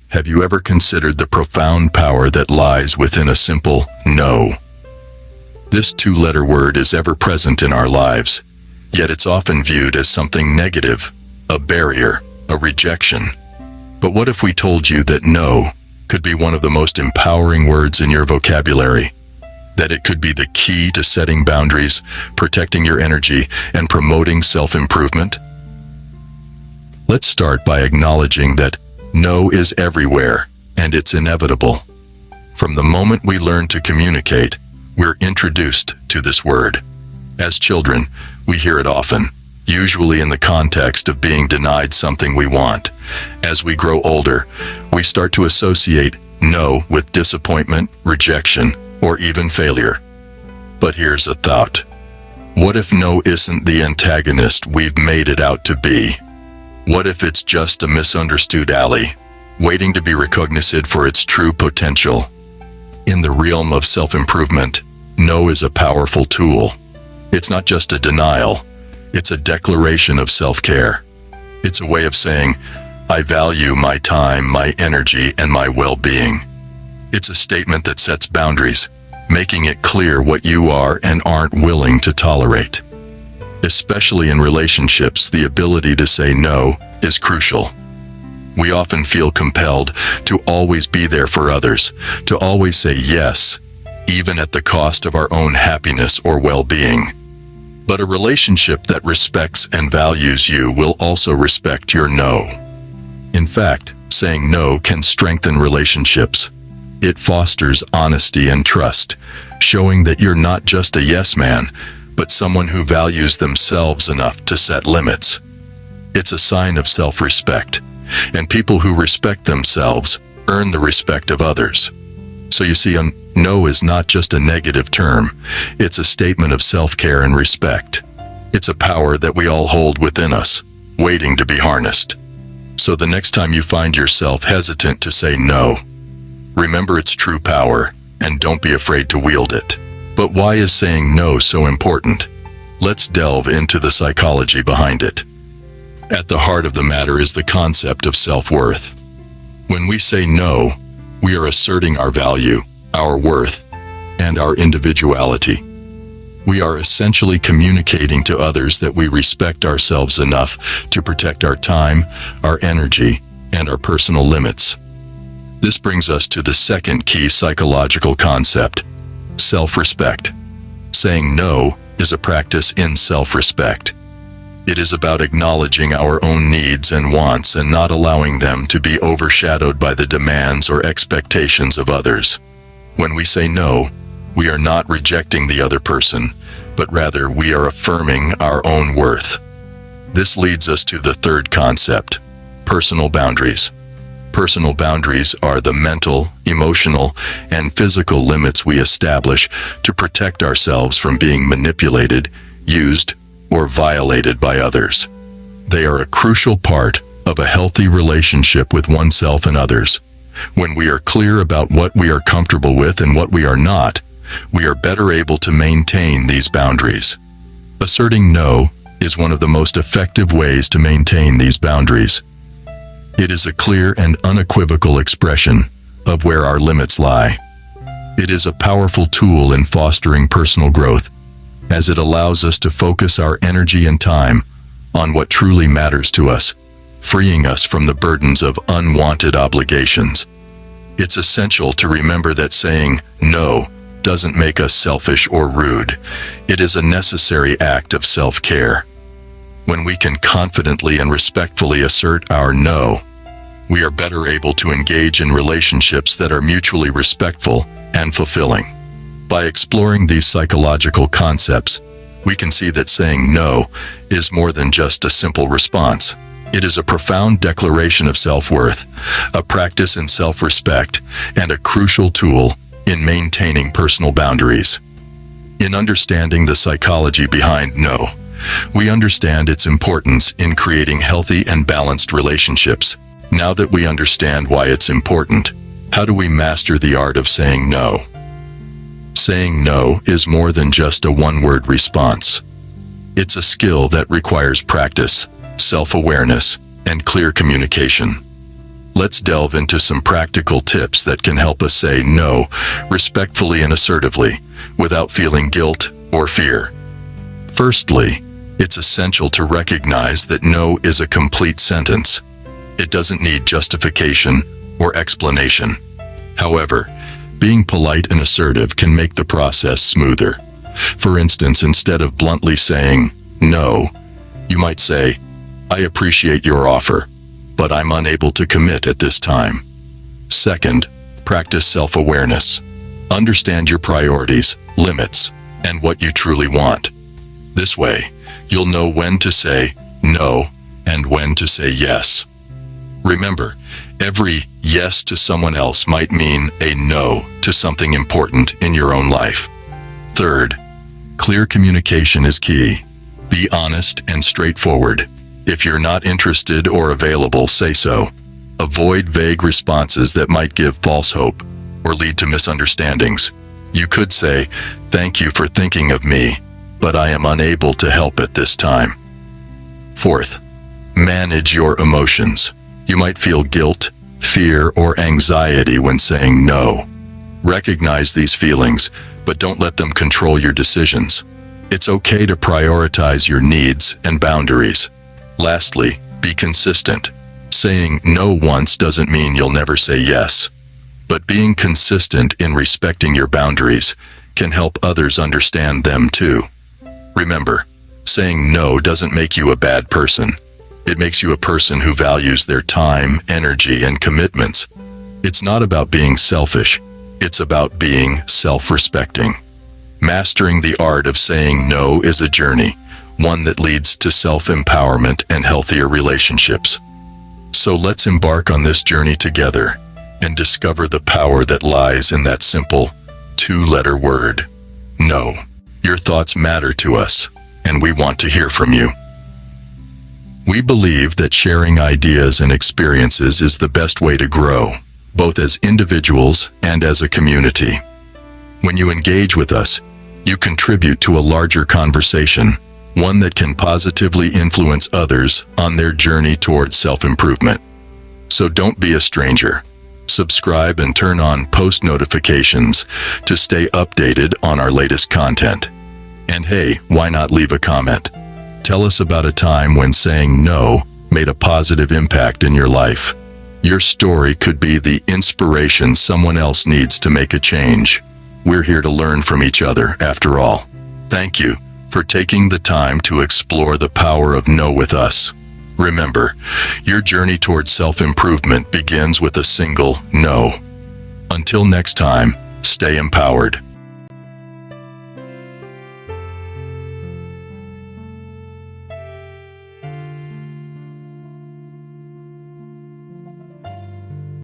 Have you ever considered the profound power that lies within a simple no? This two-letter word is ever present in our lives, yet it's often viewed as something negative, a barrier, a rejection. But what if we told you that no could be one of the most empowering words in your vocabulary? That it could be the key to setting boundaries, protecting your energy, and promoting self-improvement? Let's start by acknowledging that no is everywhere, and it's inevitable. From the moment we learn to communicate, we're introduced to this word. As children, we hear it often, usually in the context of being denied something we want. As we grow older, we start to associate no with disappointment, rejection, or even failure. But here's a thought. What if no isn't the antagonist we've made it out to be? What if it's just a misunderstood ally, waiting to be recognized for its true potential? In the realm of self-improvement, no is a powerful tool. It's not just a denial, it's a declaration of self-care. It's a way of saying, I value my time, my energy, and my well-being. It's a statement that sets boundaries, making it clear what you are and aren't willing to tolerate. Especially in relationships, the ability to say no is crucial. We often feel compelled to always be there for others, to always say yes, even at the cost of our own happiness or well-being. But a relationship that respects and values you will also respect your no. In fact, saying no can strengthen relationships. It fosters honesty and trust, showing that you're not just a yes man, but someone who values themselves enough to set limits. It's a sign of self-respect, and people who respect themselves earn the respect of others. So you see, a no is not just a negative term, it's a statement of self-care and respect. It's a power that we all hold within us, waiting to be harnessed. So the next time you find yourself hesitant to say no, remember its true power, and don't be afraid to wield it. But why is saying no so important? Let's delve into the psychology behind it. At the heart of the matter is the concept of self-worth. When we say no, we are asserting our value, our worth, and our individuality. We are essentially communicating to others that we respect ourselves enough to protect our time, our energy, and our personal limits. This brings us to the second key psychological concept, self-respect. Saying no is a practice in self-respect. It is about acknowledging our own needs and wants and not allowing them to be overshadowed by the demands or expectations of others. When we say no, we are not rejecting the other person, but rather we are affirming our own worth. This leads us to the third concept, personal boundaries. Personal boundaries are the mental, emotional, and physical limits we establish to protect ourselves from being manipulated, used, or violated by others. They are a crucial part of a healthy relationship with oneself and others. When we are clear about what we are comfortable with and what we are not, we are better able to maintain these boundaries. Asserting no is one of the most effective ways to maintain these boundaries. It is a clear and unequivocal expression of where our limits lie. It is a powerful tool in fostering personal growth, as it allows us to focus our energy and time on what truly matters to us, freeing us from the burdens of unwanted obligations. It's essential to remember that saying no doesn't make us selfish or rude. It is a necessary act of self-care. When we can confidently and respectfully assert our no, we are better able to engage in relationships that are mutually respectful and fulfilling. By exploring these psychological concepts, we can see that saying no is more than just a simple response. It is a profound declaration of self-worth, a practice in self-respect, and a crucial tool in maintaining personal boundaries. In understanding the psychology behind no, we understand its importance in creating healthy and balanced relationships. Now that we understand why it's important, how do we master the art of saying no? Saying no is more than just a one-word response. It's a skill that requires practice, self-awareness, and clear communication. let's delve into some practical tips that can help us say no respectfully and assertively, without feeling guilt or fear. Firstly, it's essential to recognize that no is a complete sentence. It doesn't need justification or explanation. However, being polite and assertive can make the process smoother. For instance, instead of bluntly saying no, you might say, "I appreciate your offer, but I'm unable to commit at this time." Second, practice self-awareness. Understand your priorities, limits, and what you truly want. This way, you'll know when to say no and when to say yes. Remember, every yes to someone else might mean a no to something important in your own life. Third, clear communication is key. Be honest and straightforward. If you're not interested or available, say so. Avoid vague responses that might give false hope or lead to misunderstandings. You could say, "Thank you for thinking of me, but I am unable to help at this time." Fourth, manage your emotions. You might feel guilt, fear, or anxiety when saying no. Recognize these feelings, but don't let them control your decisions. It's okay to prioritize your needs and boundaries. Lastly, be consistent. Saying no once doesn't mean you'll never say yes. But being consistent in respecting your boundaries can help others understand them too. Remember, saying no doesn't make you a bad person. It makes you a person who values their time, energy, and commitments. It's not about being selfish. It's about being self-respecting. Mastering the art of saying no is a journey, one that leads to self-empowerment and healthier relationships. So let's embark on this journey together and discover the power that lies in that simple, two-letter word, no. Your thoughts matter to us, and we want to hear from you. We believe that sharing ideas and experiences is the best way to grow, both as individuals and as a community. When you engage with us, you contribute to a larger conversation, one that can positively influence others on their journey towards self-improvement. So don't be a stranger. Subscribe and turn on post notifications to stay updated on our latest content. And hey, why not leave a comment? Tell us about a time when saying no made a positive impact in your life. Your story could be the inspiration someone else needs to make a change. We're here to learn from each other, after all. Thank you for taking the time to explore the power of no with us. Remember, your journey towards self-improvement begins with a single no. Until next time, stay empowered.